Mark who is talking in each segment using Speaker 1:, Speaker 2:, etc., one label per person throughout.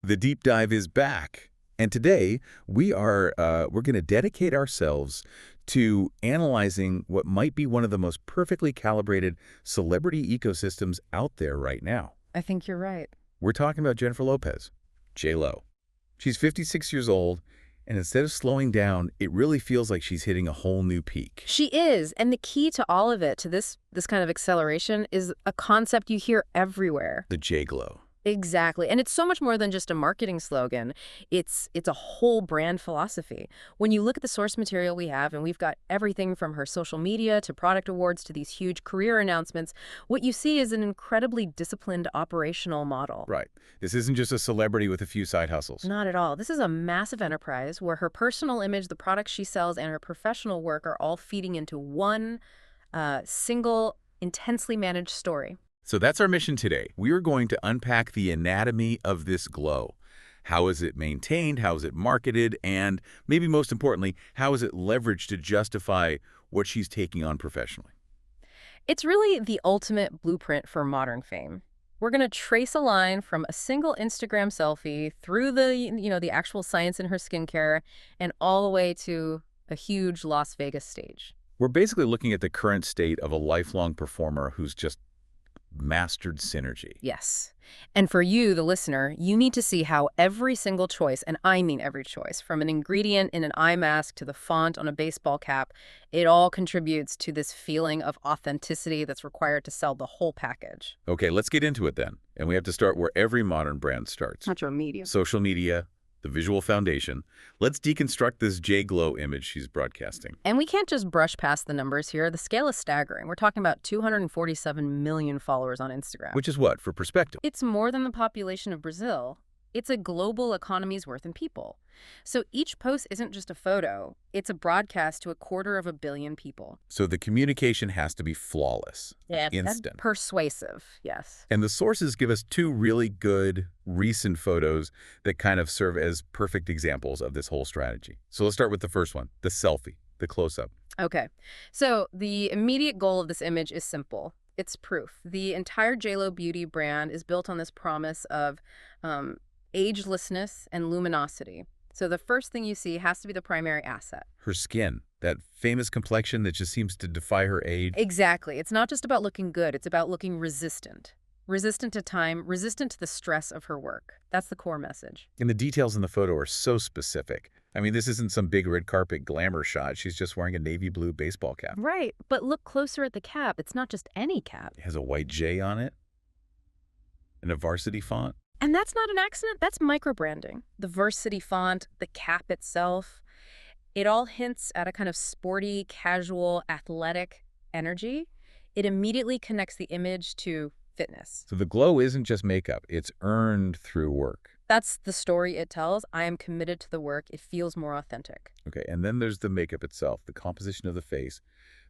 Speaker 1: The deep dive is back. And today, we're going to dedicate ourselves to analyzing what might be one of the most perfectly calibrated celebrity ecosystems out there right now.
Speaker 2: I think you're right.
Speaker 1: We're talking about Jennifer Lopez, J-Lo. She's 56 years old, and instead of slowing down, it really feels like she's hitting a whole new peak.
Speaker 2: She is, and the key to all of it, to this kind of acceleration, is a concept you hear everywhere.
Speaker 1: The J-Glow.
Speaker 2: Exactly. And it's so much more than just a marketing slogan. It's a whole brand philosophy. When you look at the source material we have, and we've got everything from her social media to product awards to these huge career announcements, what you see is an incredibly disciplined operational model.
Speaker 1: Right. This isn't just a celebrity with a few side hustles.
Speaker 2: Not at all. This is a massive enterprise where her personal image, the products she sells, and her professional work are all feeding into one single, intensely managed story.
Speaker 1: So that's our mission today. We are going to unpack the anatomy of this glow. How is it maintained? How is it marketed? And maybe most importantly, how is it leveraged to justify what she's taking on professionally?
Speaker 2: It's really the ultimate blueprint for modern fame. We're going to trace a line from a single Instagram selfie through the actual science in her skincare and all the way to a huge Las Vegas stage.
Speaker 1: We're basically looking at the current state of a lifelong performer who's just mastered synergy.
Speaker 2: Yes. And for you, the listener, you need to see how every single choice, and I mean every choice, from an ingredient in an eye mask to the font on a baseball cap, it all contributes to this feeling of authenticity that's required to sell the whole package.
Speaker 1: Okay, let's get into it then. And we have to start where every modern brand starts.
Speaker 2: Natural media.
Speaker 1: Social media, the visual foundation. Let's deconstruct this J-Glow image she's broadcasting.
Speaker 2: And we can't just brush past the numbers here. The scale is staggering. We're talking about 247 million followers on Instagram.
Speaker 1: Which is what, for perspective?
Speaker 2: It's more than the population of Brazil. It's a global economy's worth in people. So each post isn't just a photo. It's a broadcast to 250 million people.
Speaker 1: So the communication has to be flawless.
Speaker 2: Yeah,
Speaker 1: instant.
Speaker 2: Persuasive, yes.
Speaker 1: And the sources give us two really good recent photos that kind of serve as perfect examples of this whole strategy. So let's start with the first one, the selfie, the close-up.
Speaker 2: Okay. So the immediate goal of this image is simple. It's proof. The entire JLo beauty brand is built on this promise of agelessness and luminosity. So the first thing you see has to be the primary asset.
Speaker 1: Her skin, that famous complexion that just seems to defy her age.
Speaker 2: Exactly. It's not just about looking good. It's about looking resistant. Resistant to time, resistant to the stress of her work. That's the core message.
Speaker 1: And the details in the photo are so specific. I mean, this isn't some big red carpet glamour shot. She's just wearing a navy blue baseball cap.
Speaker 2: Right. But look closer at the cap. It's not just any cap.
Speaker 1: It has a white J on it and a varsity font.
Speaker 2: And that's not an accident. That's micro-branding. The varsity font, the cap itself, it all hints at a kind of sporty, casual, athletic energy. It immediately connects the image to fitness.
Speaker 1: So the glow isn't just makeup. It's earned through work.
Speaker 2: That's the story it tells. I am committed to the work. It feels more authentic.
Speaker 1: Okay, and then there's the makeup itself, the composition of the face.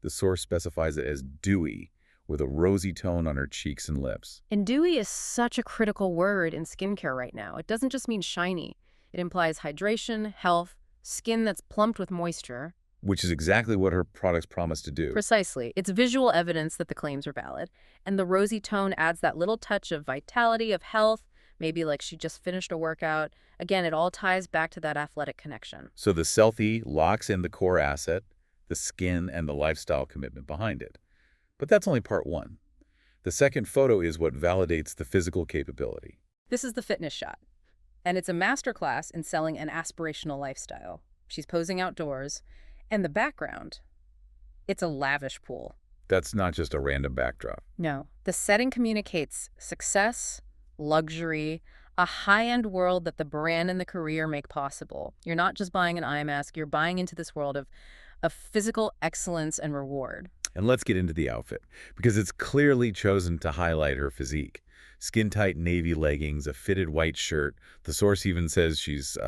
Speaker 1: The source specifies it as dewy, with a rosy tone on her cheeks and lips.
Speaker 2: And dewy is such a critical word in skincare right now. It doesn't just mean shiny. It implies hydration, health, skin that's plumped with moisture.
Speaker 1: Which is exactly what her products promise to do.
Speaker 2: Precisely. It's visual evidence that the claims are valid. And the rosy tone adds that little touch of vitality, of health, maybe like she just finished a workout. Again, it all ties back to that athletic connection.
Speaker 1: So the selfie locks in the core asset, the skin, and the lifestyle commitment behind it. But that's only part one. The second photo is what validates the physical capability.
Speaker 2: This is the fitness shot. And it's a masterclass in selling an aspirational lifestyle. She's posing outdoors. And the background, it's a lavish pool.
Speaker 1: That's not just a random backdrop.
Speaker 2: No. The setting communicates success, luxury, a high-end world that the brand and the career make possible. You're not just buying an eye mask. You're buying into this world of physical excellence and reward.
Speaker 1: And let's get into the outfit, because it's clearly chosen to highlight her physique. Skin-tight navy leggings, a fitted white shirt. The source even says she's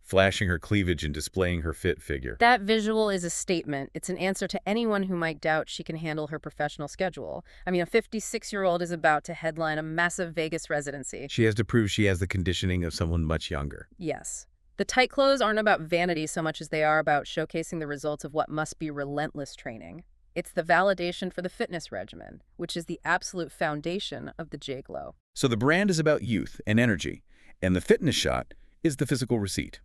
Speaker 1: flashing her cleavage and displaying her fit figure.
Speaker 2: That visual is a statement. It's an answer to anyone who might doubt she can handle her professional schedule. I mean, a 56-year-old is about to headline a massive Vegas residency.
Speaker 1: She has to prove she has the conditioning of someone much younger.
Speaker 2: Yes. The tight clothes aren't about vanity so much as they are about showcasing the results of what must be relentless training. It's the validation for the fitness regimen, which is the absolute foundation of the J-Glow.
Speaker 1: So the brand is about youth and energy, And the fitness shot is the physical receipt.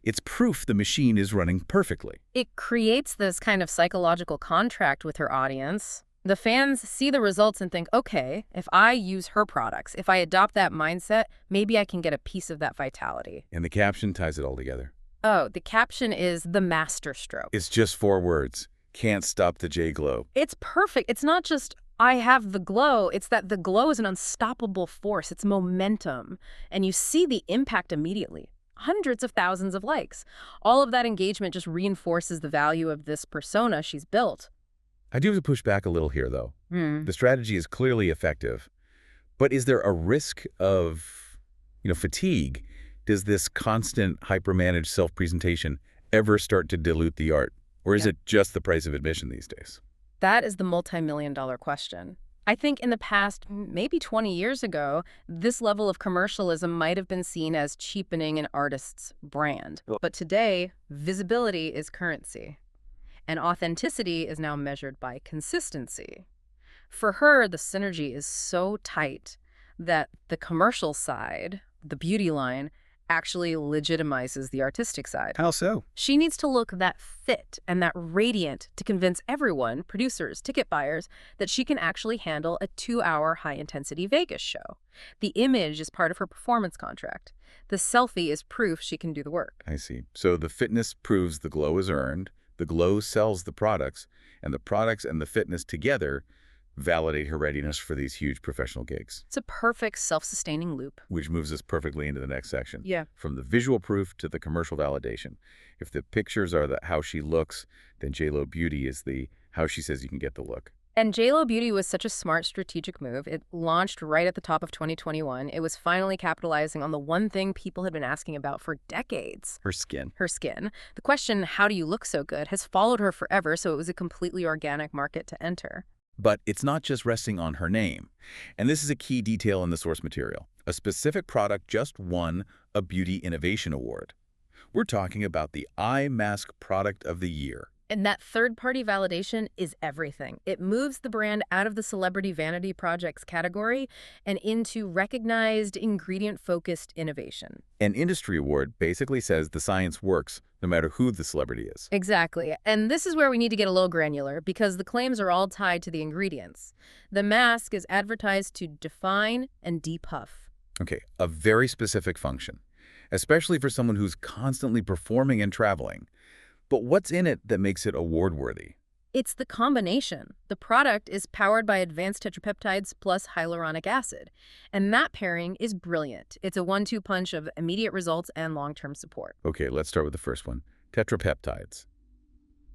Speaker 1: It's proof the machine is running perfectly.
Speaker 2: It creates this kind of psychological contract with her audience. The fans see the results and think, okay, if I use her products, if I adopt that mindset, maybe I can get a piece of that vitality.
Speaker 1: And the caption ties it all together.
Speaker 2: Oh, the caption is the masterstroke.
Speaker 1: It's just 4 words. Can't stop the J-Glow.
Speaker 2: It's perfect. It's not just, I have the glow. It's that the glow is an unstoppable force. It's momentum. And you see the impact immediately. Hundreds of thousands of likes. All of that engagement just reinforces the value of this persona she's built.
Speaker 1: I do have to push back a little here, though.
Speaker 2: Hmm.
Speaker 1: The strategy is clearly effective. But is there a risk of, fatigue? Does this constant hyper-managed self-presentation ever start to dilute the art? Or is it just the price of admission these days?
Speaker 2: That is the multi-million-dollar question. I think in the past, maybe 20 years ago, this level of commercialism might have been seen as cheapening an artist's brand. But today, visibility is currency. And authenticity is now measured by consistency. For her, the synergy is so tight that the commercial side, the beauty line, actually legitimizes the artistic side.
Speaker 1: How so?
Speaker 2: She needs to look that fit and that radiant to convince everyone, producers, ticket buyers, that she can actually handle a 2-hour high-intensity Vegas show. The image is part of her performance contract. The selfie is proof she can do the work.
Speaker 1: I see. So the fitness proves the glow is earned, the glow sells the products, and the products and the fitness together validate her readiness for these huge professional gigs.
Speaker 2: It's a perfect self-sustaining loop.
Speaker 1: Which moves us perfectly into the next section.
Speaker 2: Yeah.
Speaker 1: From the visual proof to the commercial validation. If the pictures are the how she looks, then J.Lo Beauty is the how she says you can get the look.
Speaker 2: And J.Lo Beauty was such a smart strategic move. It launched right at the top of 2021. It was finally capitalizing on the one thing people had been asking about for decades.
Speaker 1: Her skin.
Speaker 2: Her skin. The question, how do you look so good, has followed her forever, so it was a completely organic market to enter.
Speaker 1: But it's not just resting on her name. And this is a key detail in the source material. A specific product just won a Beauty Innovation Award. We're talking about the Eye Mask Product of the Year.
Speaker 2: And that third-party validation is everything. It moves the brand out of the celebrity vanity projects category and into recognized, ingredient-focused innovation.
Speaker 1: An industry award basically says the science works no matter who the celebrity is.
Speaker 2: Exactly. And this is where we need to get a little granular because the claims are all tied to the ingredients. The mask is advertised to define and depuff.
Speaker 1: Okay, a very specific function, especially for someone who's constantly performing and traveling. But what's in it that makes it award-worthy?
Speaker 2: It's the combination. The product is powered by advanced tetrapeptides plus hyaluronic acid. And that pairing is brilliant. It's a 1-2 punch of immediate results and long-term support.
Speaker 1: Okay, let's start with the first one. Tetrapeptides.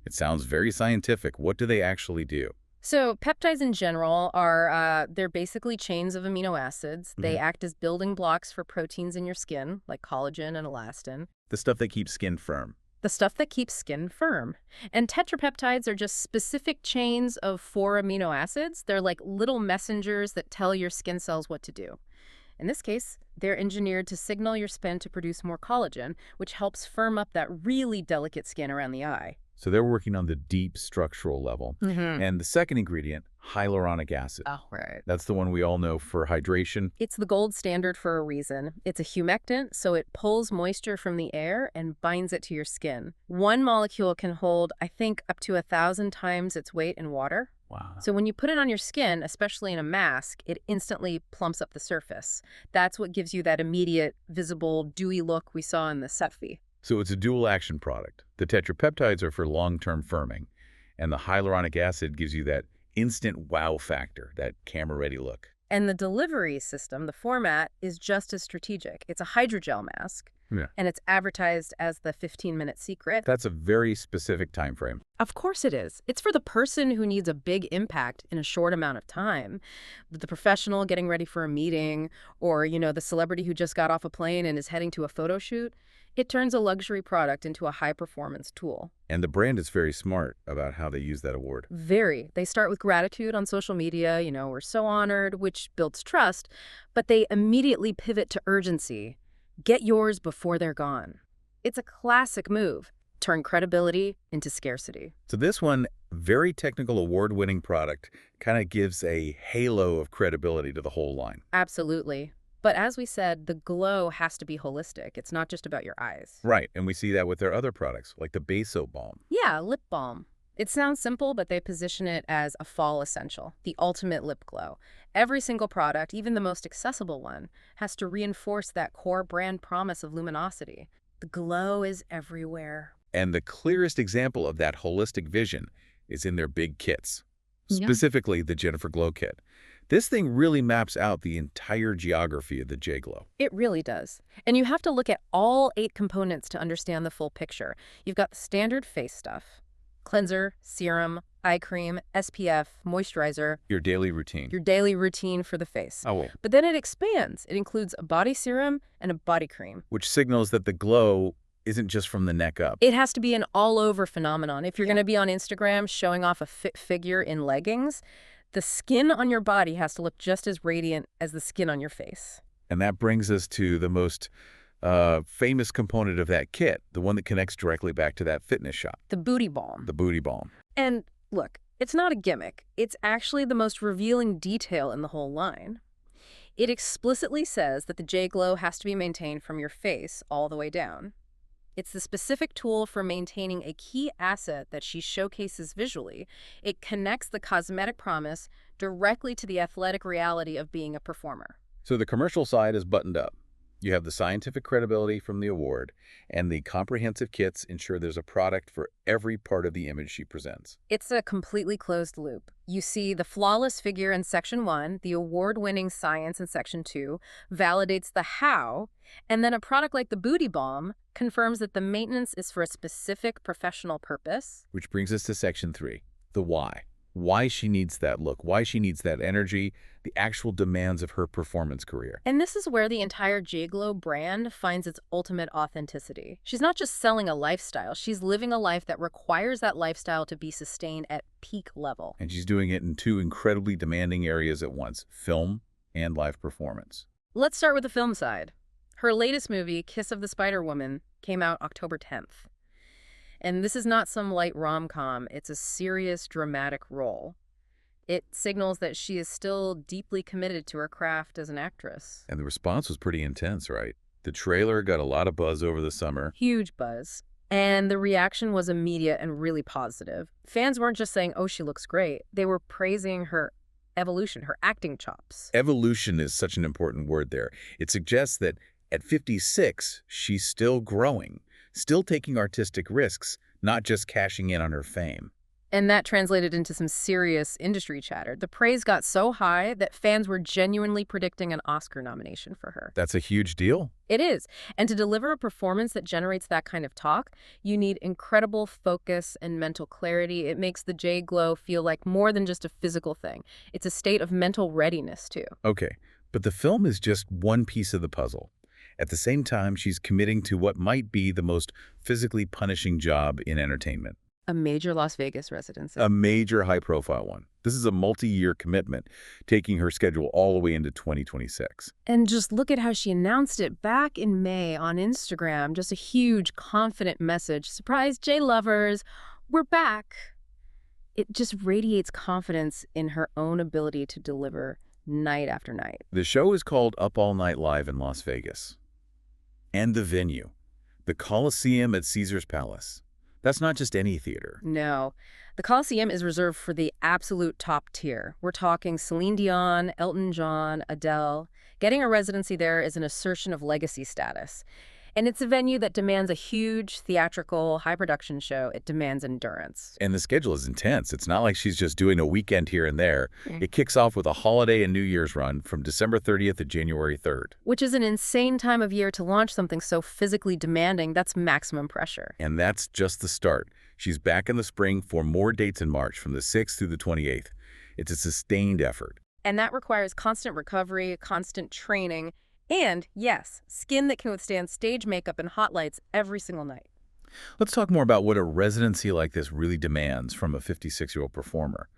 Speaker 1: It sounds very scientific. What do they actually do?
Speaker 2: So peptides in general are, they're basically chains of amino acids. They act as building blocks for proteins in your skin, like collagen and elastin.
Speaker 1: The stuff that keeps skin firm.
Speaker 2: The stuff that keeps skin firm. And tetrapeptides are just specific chains of 4 amino acids. They're like little messengers that tell your skin cells what to do. In this case, they're engineered to signal your skin to produce more collagen, which helps firm up that really delicate skin around the eye.
Speaker 1: So they're working on the deep structural level. And the second ingredient, hyaluronic acid.
Speaker 2: Oh, right.
Speaker 1: That's the one we all know for hydration.
Speaker 2: It's the gold standard for a reason. It's a humectant, so it pulls moisture from the air and binds it to your skin. One molecule can hold, I think, up to 1,000 times its weight in water.
Speaker 1: Wow.
Speaker 2: So when you put it on your skin, especially in a mask, it instantly plumps up the surface. That's what gives you that immediate, visible, dewy look we saw in the selfie.
Speaker 1: So it's a dual-action product. The tetrapeptides are for long-term firming, and the hyaluronic acid gives you that instant wow factor, that camera-ready look.
Speaker 2: And the delivery system, the format, is just as strategic. It's a hydrogel mask, and it's advertised as the 15-minute secret.
Speaker 1: That's a very specific time frame.
Speaker 2: Of course it is. It's for the person who needs a big impact in a short amount of time. The professional getting ready for a meeting, or, the celebrity who just got off a plane and is heading to a photo shoot. It turns a luxury product into a high-performance tool.
Speaker 1: And the brand is very smart about how they use that award.
Speaker 2: Very. They start with gratitude on social media, we're so honored, which builds trust, but they immediately pivot to urgency. Get yours before they're gone. It's a classic move. Turn credibility into scarcity.
Speaker 1: So this one, very technical award-winning product, kind of gives a halo of credibility to the whole line.
Speaker 2: Absolutely. But as we said, the glow has to be holistic. It's not just about your eyes.
Speaker 1: Right, and we see that with their other products, like the base soap balm.
Speaker 2: Yeah, lip balm. It sounds simple, but they position it as a fall essential, the ultimate lip glow. Every single product, even the most accessible one, has to reinforce that core brand promise of luminosity. The glow is everywhere.
Speaker 1: And the clearest example of that holistic vision is in their big kits,
Speaker 2: Yeah.
Speaker 1: specifically the Jennifer Glow Kit. This thing really maps out the entire geography of the J-Glow.
Speaker 2: It really does. And you have to look at all 8 components to understand the full picture. You've got the standard face stuff: cleanser, serum, eye cream, SPF, moisturizer,
Speaker 1: Your daily routine.
Speaker 2: your daily routine for the face.
Speaker 1: Oh, well.
Speaker 2: But then it expands. It includes a body serum and a body cream.
Speaker 1: Which signals that the glow isn't just from the neck up.
Speaker 2: It has to be an all-over phenomenon. If you're going to be on Instagram showing off a fit figure in leggings, the skin on your body has to look just as radiant as the skin on your face.
Speaker 1: And that brings us to the most famous component of that kit, the one that connects directly back to that fitness shop,
Speaker 2: The booty balm.
Speaker 1: the booty balm.
Speaker 2: And look, it's not a gimmick. It's actually the most revealing detail in the whole line. It explicitly says that the J-Glow has to be maintained from your face all the way down. It's the specific tool for maintaining a key asset that she showcases visually. It connects the cosmetic promise directly to the athletic reality of being a performer.
Speaker 1: So the commercial side is buttoned up. You have the scientific credibility from the award, and the comprehensive kits ensure there's a product for every part of the image she presents.
Speaker 2: It's a completely closed loop. You see the flawless figure in Section 1, the award-winning science in Section 2, validates the how, and then a product like the Booty Balm confirms that the maintenance is for a specific professional purpose.
Speaker 1: Which brings us to Section 3, the why. Why she needs that look, why she needs that energy, the actual demands of her performance career.
Speaker 2: And this is where the entire J-Glow brand finds its ultimate authenticity. She's not just selling a lifestyle, she's living a life that requires that lifestyle to be sustained at peak level.
Speaker 1: And she's doing it in 2 incredibly demanding areas at once, film and live performance.
Speaker 2: Let's start with the film side. Her latest movie, Kiss of the Spider-Woman, came out October 10th. And this is not some light rom-com, it's a serious, dramatic role. It signals that she is still deeply committed to her craft as an actress.
Speaker 1: And the response was pretty intense, right? The trailer got a lot of buzz over the summer.
Speaker 2: Huge buzz. And the reaction was immediate and really positive. Fans weren't just saying, oh, she looks great. They were praising her evolution, her acting chops.
Speaker 1: Evolution is such an important word there. It suggests that at 56, she's still growing, still taking artistic risks, not just cashing in on her fame.
Speaker 2: And that translated into some serious industry chatter. The praise got so high that fans were genuinely predicting an Oscar nomination for her.
Speaker 1: That's a huge deal.
Speaker 2: It is. And to deliver a performance that generates that kind of talk, you need incredible focus and mental clarity. It makes the J-Glow feel like more than just a physical thing. It's a state of mental readiness, too.
Speaker 1: Okay, but the film is just one piece of the puzzle. At the same time, she's committing to what might be the most physically punishing job in entertainment.
Speaker 2: A major Las Vegas residency.
Speaker 1: A major high-profile one. This is a multi-year commitment, taking her schedule all the way into 2026.
Speaker 2: And just look at how she announced it back in May on Instagram. Just a huge, confident message. Surprise, J-lovers, we're back. It just radiates confidence in her own ability to deliver night after night.
Speaker 1: The show is called Up All Night Live in Las Vegas. And the venue, the Coliseum at Caesar's Palace. That's not just any theater.
Speaker 2: No. The Coliseum is reserved for the absolute top tier. We're talking Celine Dion, Elton John, Adele. Getting a residency there is an assertion of legacy status. And it's a venue that demands a huge, theatrical, high-production show. It demands endurance.
Speaker 1: And the schedule is intense. It's not like she's just doing a weekend here and there. It kicks off with a holiday and New Year's run from December 30th to January 3rd.
Speaker 2: Which is an insane time of year to launch something so physically demanding. That's maximum pressure.
Speaker 1: And that's just the start. She's back in the spring for more dates in March from the 6th through the 28th. It's a sustained effort.
Speaker 2: And that requires constant recovery, constant training, and, yes, skin that can withstand stage makeup and hot lights every single night.
Speaker 1: Let's talk more about what a residency like this really demands from a 56-year-old performer.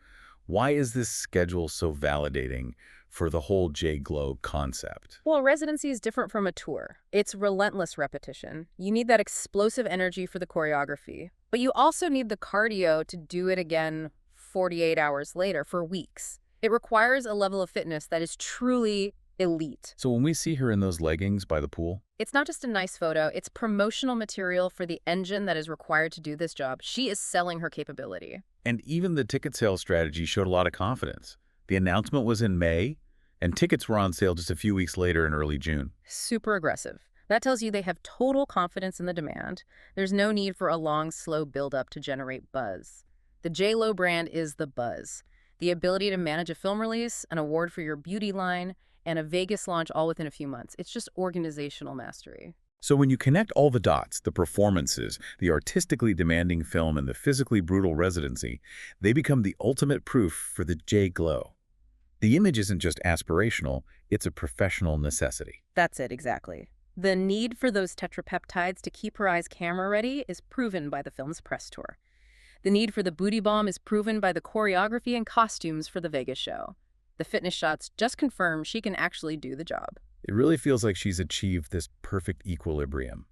Speaker 1: Why is this schedule so validating for the whole J-Glow concept?
Speaker 2: Well, a residency is different from a tour. It's relentless repetition. You need that explosive energy for the choreography, but you also need the cardio to do it again 48 hours later for weeks. It requires a level of fitness that is truly Elite.
Speaker 1: So when we see her in those leggings by the pool,
Speaker 2: It's not just a nice photo, it's promotional material for the engine that is required to do this job. She is selling her capability.
Speaker 1: and even the ticket sales strategy showed a lot of confidence. The announcement was in May, and tickets were on sale just a few weeks later in early June.
Speaker 2: Super aggressive. That tells you they have total confidence in the demand. There's no need for a long, slow build-up to generate buzz. The J.Lo brand is the buzz. The ability to manage a film release, an award for your beauty line, and a Vegas launch all within a few months. It's just organizational mastery.
Speaker 1: So when you connect all the dots, the performances, the artistically demanding film, and the physically brutal residency, they become the ultimate proof for the J-Glow. The image isn't just aspirational, it's a professional necessity.
Speaker 2: That's it, exactly. The need for those tetrapeptides to keep her eyes camera ready is proven by the film's press tour. The need for the booty bomb is proven by the choreography and costumes for the Vegas show. The fitness shots just confirm she can actually do the job.
Speaker 1: It really feels like she's achieved this perfect equilibrium.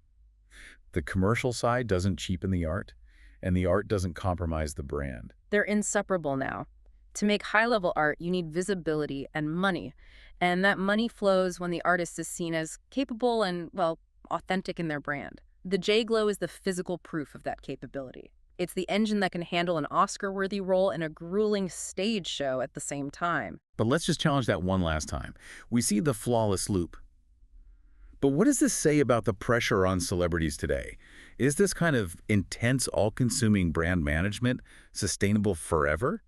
Speaker 1: The commercial side doesn't cheapen the art, and the art doesn't compromise the brand.
Speaker 2: They're inseparable now. To make high-level art, you need visibility and money. And that money flows when the artist is seen as capable and, well, authentic in their brand. The J-Glow is the physical proof of that capability. It's the engine that can handle an Oscar-worthy role in a grueling stage show at the same time.
Speaker 1: But let's just challenge that one last time. We see the flawless loop. But what does this say about the pressure on celebrities today? Is this kind of intense, all-consuming brand management sustainable forever?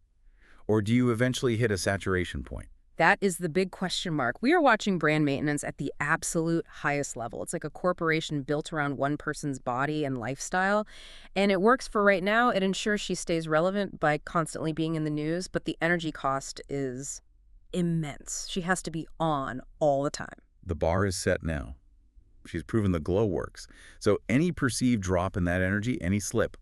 Speaker 1: Or do you eventually hit a saturation point?
Speaker 2: That is the big question mark. We are watching brand maintenance at the absolute highest level. It's like a corporation built around one person's body and lifestyle. And it works for right now. It ensures she stays relevant by constantly being in the news, but the energy cost is immense. She has to be on all the time.
Speaker 1: The bar is set now. She's proven the glow works. So any perceived drop in that energy, any slip,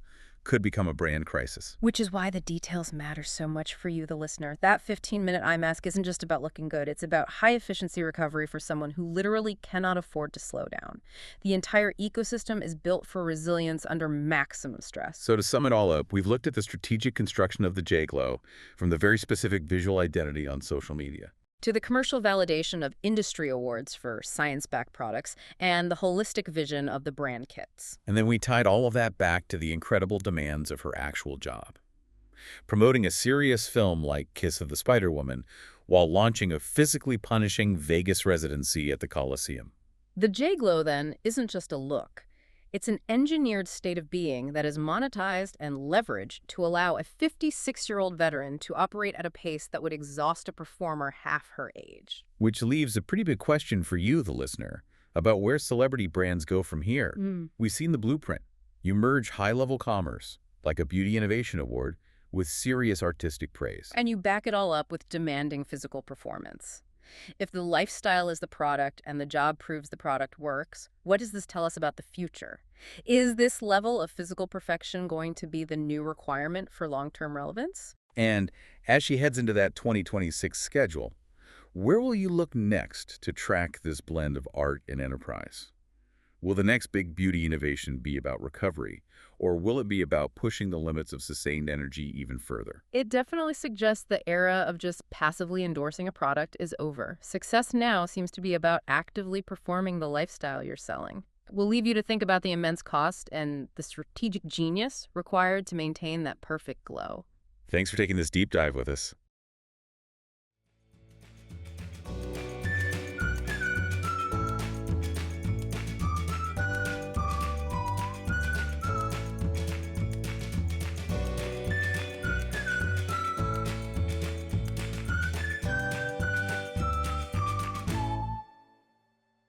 Speaker 1: could become a brand crisis.
Speaker 2: Which is why the details matter so much for you, the listener. That 15-minute eye mask isn't just about looking good. It's about high-efficiency recovery for someone who literally cannot afford to slow down. The entire ecosystem is built for resilience under maximum stress.
Speaker 1: So to sum it all up, we've looked at the strategic construction of the J-Glow, from the very specific visual identity on social media
Speaker 2: to the commercial validation of industry awards for science-backed products and the holistic vision of the brand kits.
Speaker 1: And then we tied all of that back to the incredible demands of her actual job. Promoting a serious film like Kiss of the Spider-Woman while launching a physically punishing Vegas residency at the Coliseum.
Speaker 2: The J-Glow, then, isn't just a look. It's an engineered state of being that is monetized and leveraged to allow a 56-year-old veteran to operate at a pace that would exhaust a performer half her age.
Speaker 1: Which leaves a pretty big question for you, the listener, about where celebrity brands go from here. We've seen the blueprint. You merge high-level commerce, like a Beauty Innovation Award, with serious artistic praise.
Speaker 2: And you back it all up with demanding physical performance. If the lifestyle is the product and the job proves the product works, what does this tell us about the future? Is this level of physical perfection going to be the new requirement for long-term relevance?
Speaker 1: And as she heads into that 2026 schedule, where will you look next to track this blend of art and enterprise? Will the next big beauty innovation be about recovery, or will it be about pushing the limits of sustained energy even further?
Speaker 2: It definitely suggests the era of just passively endorsing a product is over. Success now seems to be about actively performing the lifestyle you're selling. We'll leave you to think about the immense cost and the strategic genius required to maintain that perfect glow.
Speaker 1: Thanks for taking this deep dive with us.